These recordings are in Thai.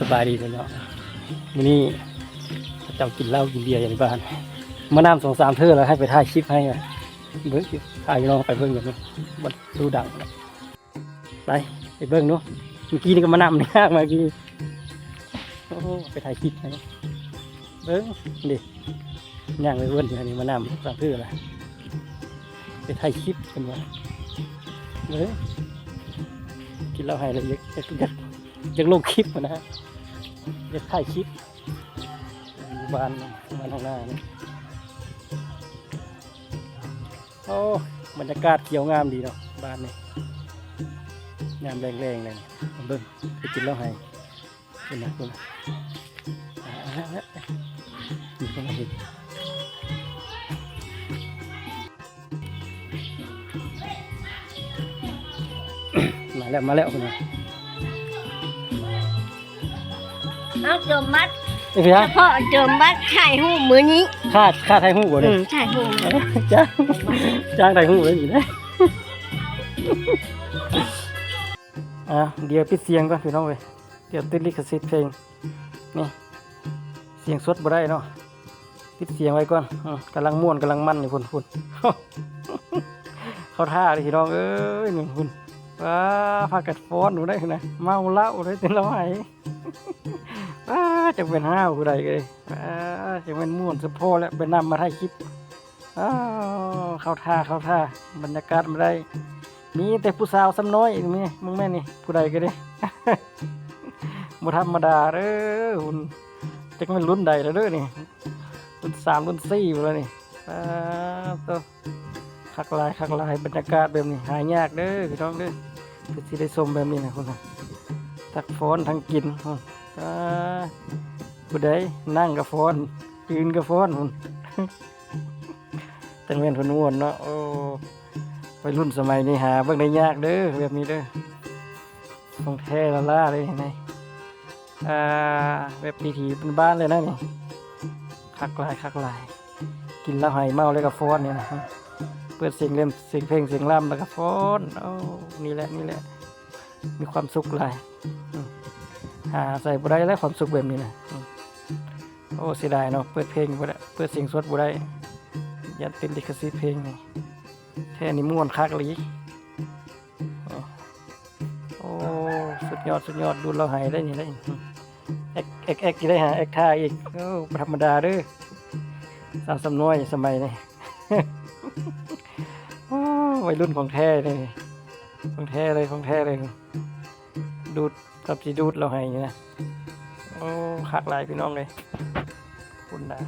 สบายดีเนาะมื้อนี้เจ้ากินเหล้ากินเบียร์อย่างในบ้านมาน้ำ2-3เทื่อแล้วให้ไปถ่ายคลิปให้เบิ่งถ่ายน้องไปเบิ่งอย่างนี้บ่ดูดังไปเบิ่งเนาะเมื่อกี้นี่ก็มาน้ำนี่ยากเมื่อกี้โอ้ไปถ่ายคลิปให้เบิ่งดิย่างไปเบิ่งอยู่นี่มาน้ำ3เทื่อแล้วไปถ่ายคลิปกันว่าเบิ่งกินเหล้าให้แล้วอยากลงคลิปนะฮะอยากถ่ายคลิปบ้านข้างหน้านี่โอ้บรรยากาศเขียวงามดีเนาะบ้านนี่งามแรงๆเลยเบิ่งไปกินเหล้าให้คุณนะมีคนมาเห็นมาแล้วคุณนะเอาเจิมมัด นี่พี่ฮะ เฉพาะเจิมมัดถ่ายหูปมือนี้ค่าไทยหูบ่เนี่ย ถ่ายหูป จ้างไทยหูเลยอยู่ได้เดี๋ยวปิดเสียงก่อนพี่น้องเว้ยเดี๋ยวติดลิขสิทธิ์เพลงนี่เสียงสดบ่ได้เนาะปิดเสียงไว้ก่อนกำลังม่วนกำลังมันอยู่พุ่นเข้าท่าเลยพี่น้องเอ้ยนี่พุ่นว้าพากัดฟ้อนหนูได้ขนาดเมาเหล้าได้เต็มแล้วไหจะเป็นห้าวผู้ใดเลยจะเป็นม่วนสะโพแล้วเป็นนำมาถ่ายคลิปเข้าท่าบรรยากาศมาได้มีแต่ผู้สาวซ้ำน้อยมีมึงแม่นี่ผู้ใดก็ได้บ่ธรรมดาเด้อหุ่นจะเป็นรุ่นใดแล้วเด้อนี่รุ่น3รุ่น4อยู่แล้วนี่ตัวคักลายบรรยากาศแบบนี้หายากเด้อพี่น้องเด้อคือสิได้ชมแบบนี้นะคุณทักฟ้อนทั้งกินผู้ใดนั่งกับฟ้อนยืนกับฟ้อนหุ่นจังเวียนพุ่นม่วนเนาะโอ้ไปรุ่นสมัยนี้หาเบิ่งได้ยากเด้อแบบนี้เด้อต้องแท้ละล่าเลยนี่แบบพิธีเป็นบ้านเลยนะนี่คักลายกินแล้วหายเมาเลยกับฟ้อนนี่นะเปิดเสียงเพลงเสียงล่ำแล้วก็ฟ้อนโอ้นี่แหละมีความสุขหลายหาใส่บุได้แล้วความสุขแบบนี้นะโอ้เสียดายเนาะเปิดเพลงบุได้เปิดเสียงสดบุได้ยัดติดลิขสิทธิ์เพลงนี่แค่นี้ม่วนคักเลยโอ้สุดยอดดูเราหายได้ยังไงเอ็กได้หาเอ็กท่าอีกโอ้ธรรมดาเด้อสาวสำน้อยสมัยนี้วัยรุ่นของแท้เลยของแท้เลยดูดกับสีดูดเราให้นะโอ้คักลายพี่น้องเลยคุณนะ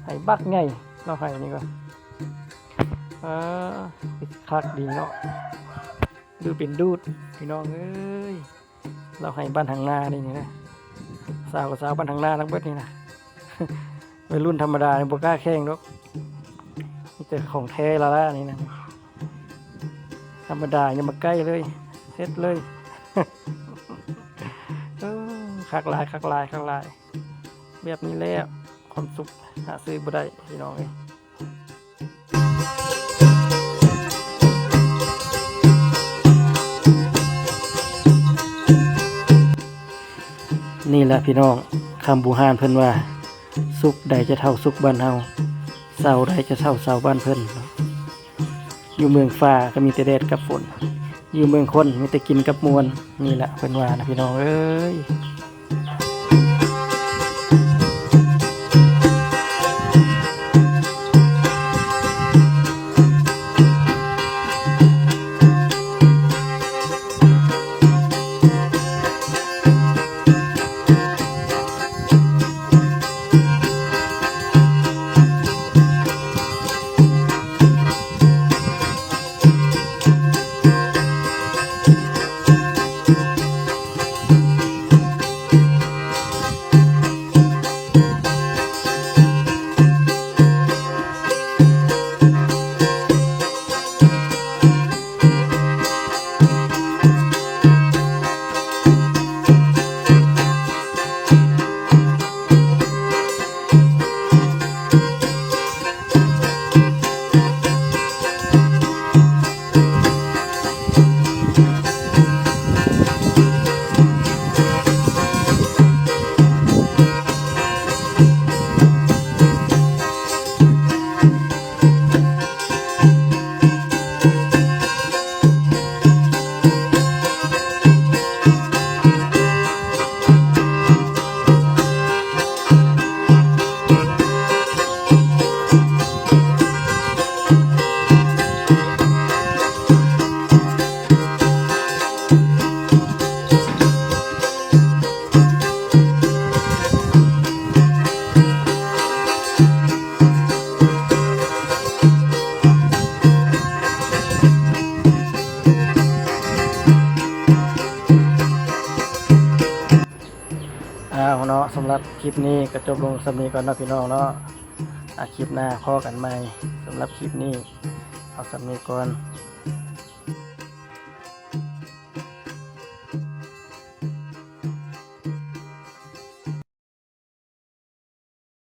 ให้บักไงเราให้นี่ก็คักดีเนาะดูเป็นดูดพี่น้องเอ้ยเราให้บ้านทางหน้านี่นะสาวกับสาวบ้านทางหน้าทั้งเบิดนี่นะวัยรุ่นธรรมดาเนี่ยบ่กล้าแข่งหรอกนี่แต่ของแท้ละล่ะนี่นะธรรมดาอย่ามาใกล้เลยเซ็ตเลยคักลายแบบนี้แล้วความสุขหาซื้อบ่ได้พี่น้องเอ้ยนี่แหละพี่น้องคำบูฮานเพิ่นว่าสุขใดจะเท่าสุขบ้านเฮาเศร้าใดจะเท่าเศร้าบ้านเพิ่นอยู่เมืองฟ้าก็มีแต่แดดกับฝนอยู่เมืองคนมีแต่กินกับมวลนี่แหละเพิ่นว่านะพี่น้องเอ้ย สำหรับคลิปนี้ก็จบลงสำนี้ก่อนเนาะพี่น้องเนาะคลิปหน้าพอกันใหม่สำหรับคลิปนี้เอาสำนี้ก่อน